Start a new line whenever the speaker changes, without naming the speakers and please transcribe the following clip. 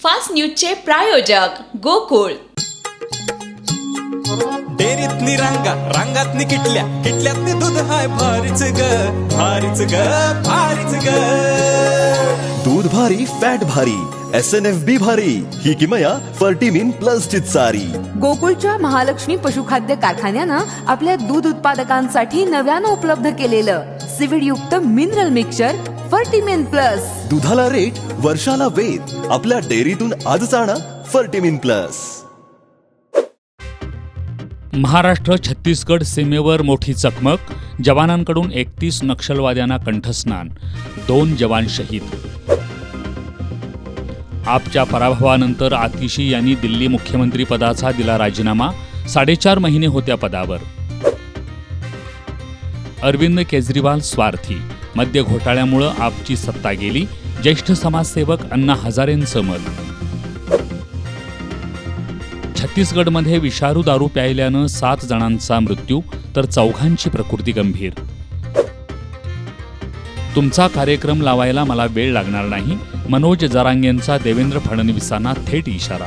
Fast न्यूजचे प्रायोजक गोकुळ.
डेअरीतनी रांगा रांगातनी किटल्या किटल्यातनी दूध हाय भारीच ग भारीच ग भारीच ग.
दूध भारी फॅट भारी SNFB भारी ही किमया फर्टिमिन प्लस ची चारी.
गोकुळच्या महालक्ष्मी पशुखाद्य कारखान्यानं आपल्या दूध उत्पादकांसाठी नव्यानं उपलब्ध केलेलं सिविड युक्त मिनरल मिक्सचर फर्टिमिन प्लस.
दुधाला रेट वर्षाला वेद आपल्या डेअरीतून आजच आणा फर्टिमिन प्लस.
महाराष्ट्र छत्तीसगड सीमेवर मोठी चकमक, जवानांकडून 31 नक्षलवाद्यांना कंठस्नान, 2 जवान शहीद. आपच्या पराभवानंतर आतिशी यांनी दिल्ली मुख्यमंत्री पदाचा दिला राजीनामा, 4.5 महिने होत्या पदावर. अरविंद केजरीवाल स्वार्थी, मद्य घोटाळ्यामुळं आपची सत्ता गेली, ज्येष्ठ समाजसेवक अण्णा हजारेंचं मत. छत्तीसगडमध्ये विषारू दारू प्यायल्यानं 7 जणांचा मृत्यू तर 4घांची प्रकृती गंभीर. तुमचा कार्यक्रम लावायला मला वेळ लागणार नाही, मनोज जरांगेंचा देवेंद्र फडणवीसांना थेट इशारा.